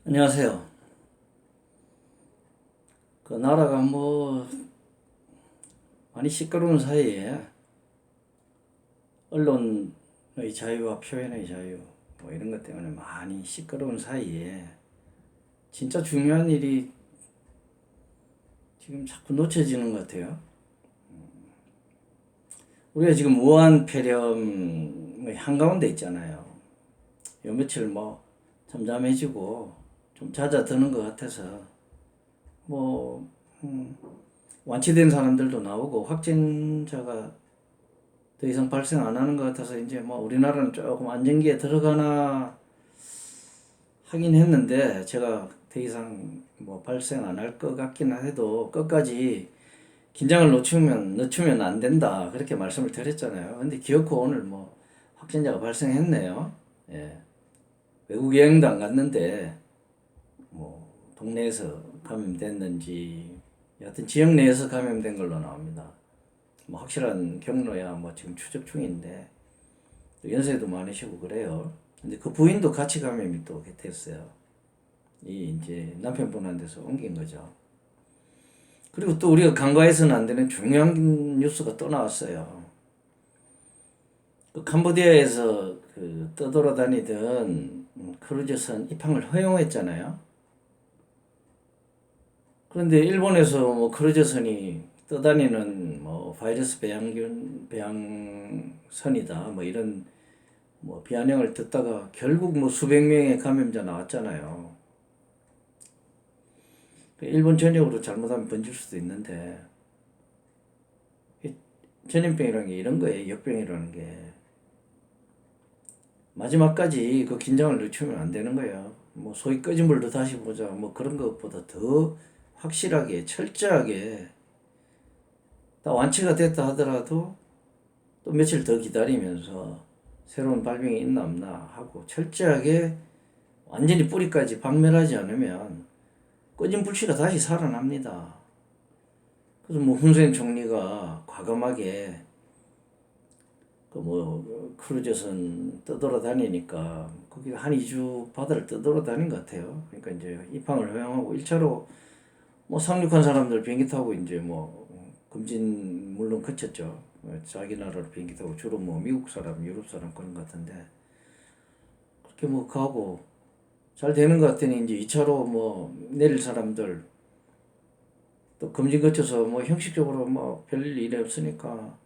안녕하세요. 그 나라가 많이 시끄러운 사이에 언론의 자유와 표현의 자유 이런 것 때문에 많이 시끄러운 사이에 진짜 중요한 일이 지금 자꾸 놓쳐지는 것 같아요. 우리가 지금 무한 폐렴의 한가운데 있잖아요. 요 며칠 잠잠해지고 좀 잦아드는 것 같아서 뭐 완치된 사람들도 나오고 확진자가 더 이상 발생 안 하는 것 같아서 이제 우리나라는 조금 안정기에 들어가나 하긴 했는데, 제가 더 이상 발생 안 할 것 같긴 해도 끝까지 긴장을 늦추면 안 된다 그렇게 말씀을 드렸잖아요. 근데 기어코 오늘 확진자가 발생했네요. 예. 외국 여행도 안 갔는데 동네에서 감염됐는지 여하튼 지역 내에서 감염된 걸로 나옵니다. 확실한 경로야 지금 추적 중인데 연세도 많으시고 그래요. 근데 그 부인도 같이 감염이 또 됐어요. 이 이제 남편분한테서 옮긴 거죠. 그리고 또 우리가 간과해서는 안 되는 중요한 뉴스가 또 나왔어요. 그 캄보디아에서 그 떠돌아다니던 크루즈선 입항을 허용했잖아요. 그런데 일본에서 크루즈선이 떠다니는 바이러스 배양선이다 이런 비아냥을 듣다가 결국 수백 명의 감염자 나왔잖아요. 일본 전역으로 잘못하면 번질 수도 있는데 전염병이라는 게 이런 거예요. 역병이라는 게 마지막까지 그 긴장을 늦추면 안 되는 거예요. 소위 꺼진 불도 다시 보자 그런 것보다 더 확실하게 철저하게 다 완치가 됐다 하더라도 또 며칠 더 기다리면서 새로운 발병이 있나 없나 하고 철저하게 완전히 뿌리까지 박멸하지 않으면 꺼진 불씨가 다시 살아납니다. 그래서 훈센 총리가 과감하게 크루즈선 떠돌아다니니까 거기 한 2주 바다를 떠돌아다닌 것 같아요. 그러니까 이제 입항을 허용하고 1차로 상륙한 사람들 비행기 타고 이제 금진 물론 그쳤죠. 자기 나라로 비행기 타고 주로 미국 사람, 유럽 사람 그런 것 같은데 그렇게 가고 잘 되는 것 같더니 이제 2차로 내릴 사람들 또 금진 거쳐서 형식적으로 별 일이 없으니까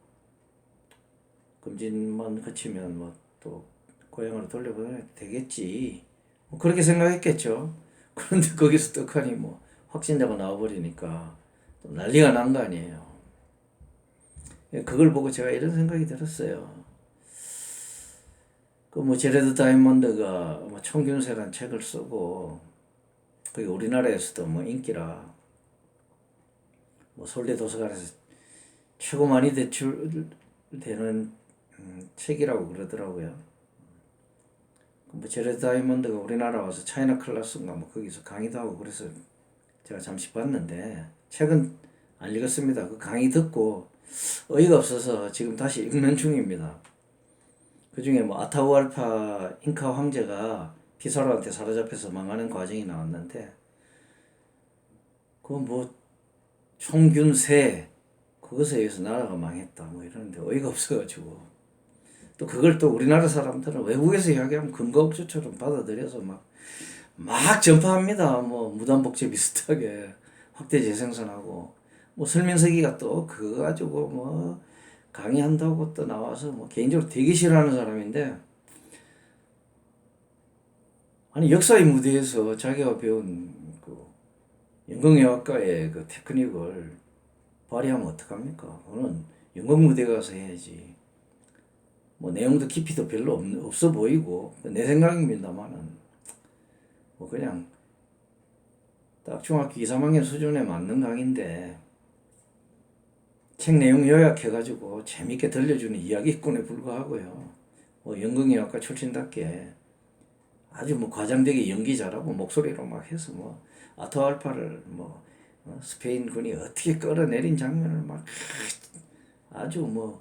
금진만 거치면 또 고향으로 돌려보내면 되겠지. 그렇게 생각했겠죠. 그런데 거기서 떡하니 확진자가 나와버리니까 또 난리가 난 거 아니에요. 그걸 보고 제가 이런 생각이 들었어요. 제레드 다이먼드가 총균세란 책을 쓰고 그게 우리나라에서도 인기라 서울대 도서관에서 최고 많이 대출되는 책이라고 그러더라고요. 제레드 다이먼드가 우리나라 와서 차이나 클래스인가 거기서 강의도 하고 그래서 제가 잠시 봤는데 책은 안 읽었습니다. 그 강의 듣고 어이가 없어서 지금 다시 읽는 중입니다. 그 중에 아타우알파 잉카 황제가 피사로한테 사로잡혀서 망하는 과정이 나왔는데 그건 총균세 그것에 의해서 나라가 망했다 이러는데 어이가 없어가지고 또 그걸 또 우리나라 사람들은 외국에서 이야기하면 금가옥주처럼 받아들여서 막 전파합니다. 무단복제 비슷하게 확대 재생산하고 설민석이가 또 그거 가지고 강의한다고 또 나와서 개인적으로 되게 싫어하는 사람인데 아니 역사의 무대에서 자기가 배운 그 연극영화과의 그 테크닉을 발휘하면 어떡합니까? 그거는 연극 무대 가서 해야지. 내용도 깊이도 별로 없어 보이고 내 생각입니다만은 그냥 딱 중학교 2, 3학년 수준에 맞는 강의인데 책 내용 요약해가지고 재밌게 들려주는 이야기꾼에 불과하고요. 연극영화과 출신답게 아주 과장되게 연기 잘하고 목소리로 막 해서 아토알파를 스페인군이 어떻게 끌어내린 장면을 아주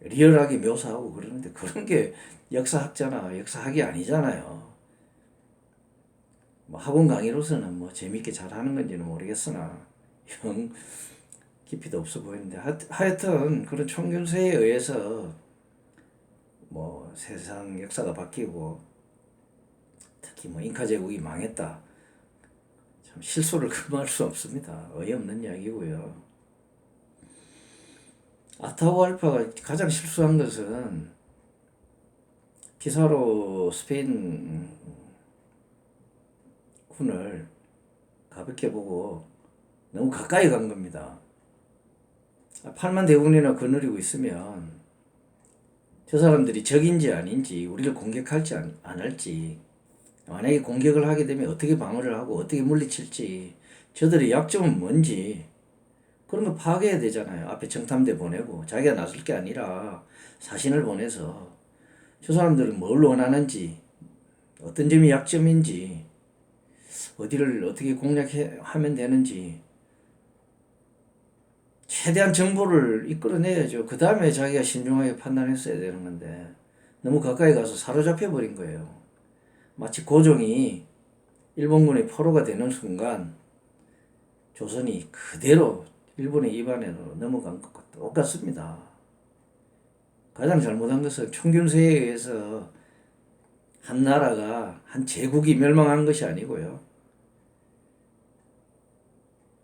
리얼하게 묘사하고 그러는데 그런 게 역사학자나 역사학이 아니잖아요. 뭐 학원 강의로서는 뭐 재밌게 잘하는 건지는 모르겠으나 영 깊이도 없어 보이는데 하여튼 그런 총균세에 의해서 뭐 세상 역사가 바뀌고 특히 뭐 잉카 제국이 망했다. 참 실소를 금할 수 없습니다. 어이없는 이야기고요. 아타우알파가 가장 실수한 것은 피사로 스페인 군을 가볍게 보고 너무 가까이 간 겁니다. 8만 대군이나 거느리고 있으면 저 사람들이 적인지 아닌지 우리를 공격할지 안 할지 만약에 공격을 하게 되면 어떻게 방어를 하고 어떻게 물리칠지 저들의 약점은 뭔지 그런 거 파악해야 되잖아요. 앞에 정탐대 보내고 자기가 나설 게 아니라 사신을 보내서 저 사람들은 뭘 원하는지 어떤 점이 약점인지 어디를 어떻게 공략하면 되는지 최대한 정보를 이끌어내야죠. 그 다음에 자기가 신중하게 판단했어야 되는 건데 너무 가까이 가서 사로잡혀 버린 거예요. 마치 고종이 일본군의 포로가 되는 순간 조선이 그대로 일본의 입안으로 넘어간 것과 똑같습니다. 가장 잘못한 것은 총균세에 의해서 한 나라가 한 제국이 멸망한 것이 아니고요.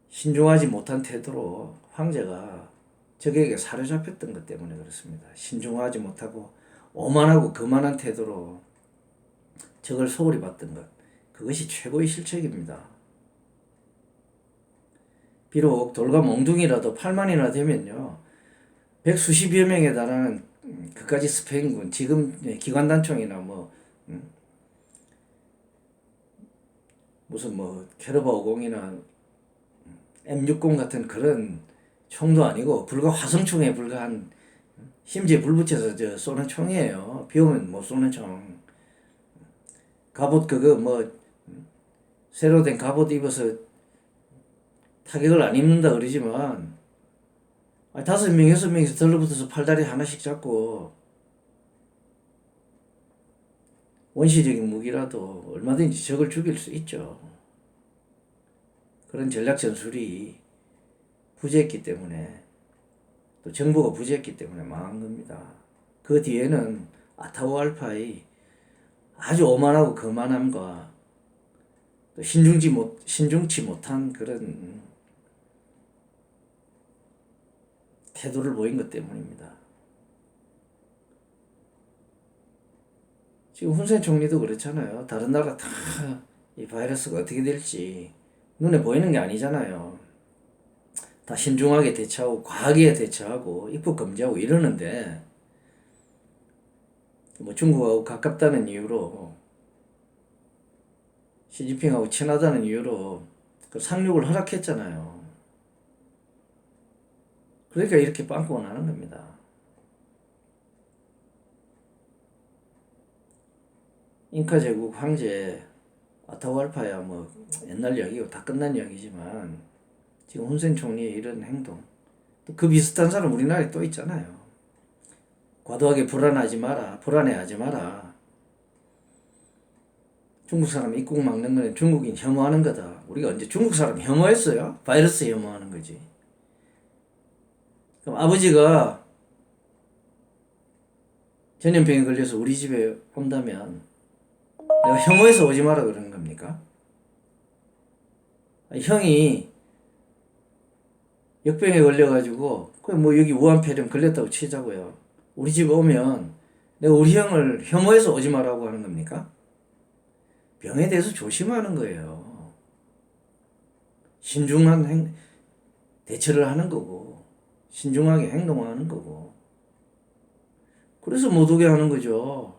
신중하지 못한 태도로 황제가 적에게 사로잡혔던 것 때문에 그렇습니다. 신중하지 못하고 오만하고 거만한 태도로 적을 소홀히 봤던 것. 그것이 최고의 실책입니다. 비록 돌과 몽둥이라도 8만이나 되면요. 백수십여 명에 달하는 그까지 스페인군, 지금 기관단총이나 뭐 무슨 뭐 캐러바 50이나 M60 같은 그런 총도 아니고 불과 화성총에 불과한 심지어 불 붙여서 저 쏘는 총이에요. 비 오면 못 쏘는 총. 갑옷 그거 뭐 새로 된 갑옷 입어서 타격을 안 입는다 그러지만 5명, 6명이서 들러붙어서 팔다리 하나씩 잡고 원시적인 무기라도 얼마든지 적을 죽일 수 있죠. 그런 전략 전술이 부재했기 때문에 또 정보가 부재했기 때문에 망한 겁니다. 그 뒤에는 아타우알파의 아주 오만하고 거만함과 또 신중치 못한 그런 태도를 보인 것 때문입니다. 지금 훈센 총리도 그렇잖아요. 다른 나라 다 이 바이러스가 어떻게 될지 눈에 보이는 게 아니잖아요. 다 신중하게 대처하고 과하게 대처하고 입국 금지하고 이러는데 뭐 중국하고 가깝다는 이유로 시진핑하고 친하다는 이유로 그 상륙을 허락했잖아요. 그러니까 이렇게 빵꾸가 나는 겁니다. 잉카 제국 황제 아타우알파야 뭐 옛날 이야기고 다 끝난 이야기지만 지금 훈센 총리의 이런 행동 또 그 비슷한 사람 우리나라에 또 있잖아요. 과도하게 불안해하지 마라. 중국 사람 입국 막는 거는 중국인 혐오하는 거다. 우리가 언제 중국 사람 혐오했어요? 바이러스 혐오하는 거지. 그럼 아버지가 전염병에 걸려서 우리 집에 온다면 내가 혐오해서 오지 마라 그러는 겁니까? 형이 역병에 걸려가지고 뭐 여기 우한폐렴 걸렸다고 치자고요. 우리 집 오면 내가 우리 형을 혐오해서 오지 마라고 하는 겁니까? 병에 대해서 조심하는 거예요. 신중한 대처를 하는 거고 신중하게 행동하는 거고 그래서 못 오게 하는 거죠.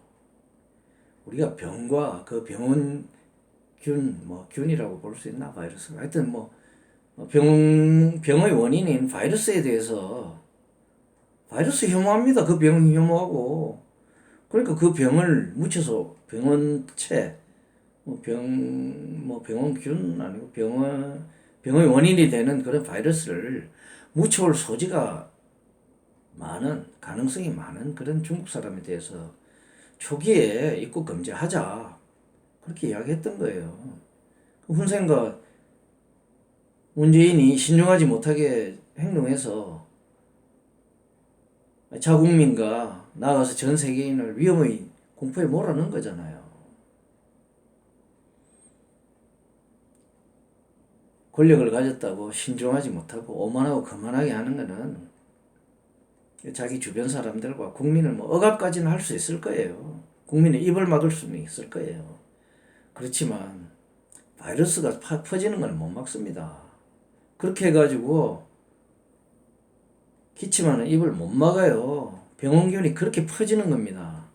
우리가 병과 그 병원 균이라고 볼 수 있나 바이러스가 하여튼 뭐 병의 원인인 바이러스에 대해서 바이러스 혐오합니다. 그 병 혐오하고 그러니까 그 병을 묻혀서 병원체 병원균 아니고 병의 원인이 되는 그런 바이러스를 묻혀올 소지가 많은 가능성이 많은 그런 중국 사람에 대해서 초기에 입국 금지하자 그렇게 이야기했던 거예요. 훈센과 문재인이 신중하지 못하게 행동해서 자국민과 나아가서 전 세계인을 위험의 공포에 몰아넣은 거잖아요. 권력을 가졌다고 신중하지 못하고 오만하고 거만하게 하는 거는 자기 주변 사람들과 국민을 뭐 억압까지는 할 수 있을 거예요. 국민의 입을 막을 수는 있을 거예요. 그렇지만 바이러스가 퍼지는 건 못 막습니다. 그렇게 해가지고 기침하는 입을 못 막아요. 병원균이 그렇게 퍼지는 겁니다.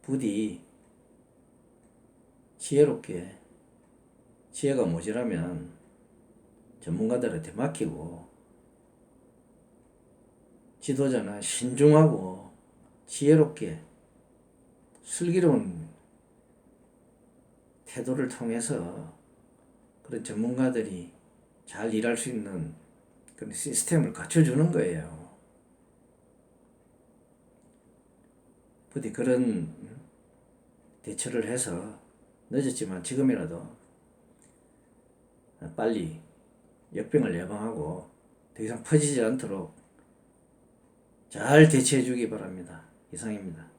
부디 지혜롭게, 지혜가 모자라면 전문가들한테 맡기고, 지도자는 신중하고 지혜롭게 슬기로운 태도를 통해서 그런 전문가들이 잘 일할 수 있는 그런 시스템을 갖춰주는 거예요. 부디 그런 대처를 해서 늦었지만 지금이라도 빨리 역병을 예방하고 더 이상 퍼지지 않도록 잘 대처해 주기 바랍니다. 이상입니다.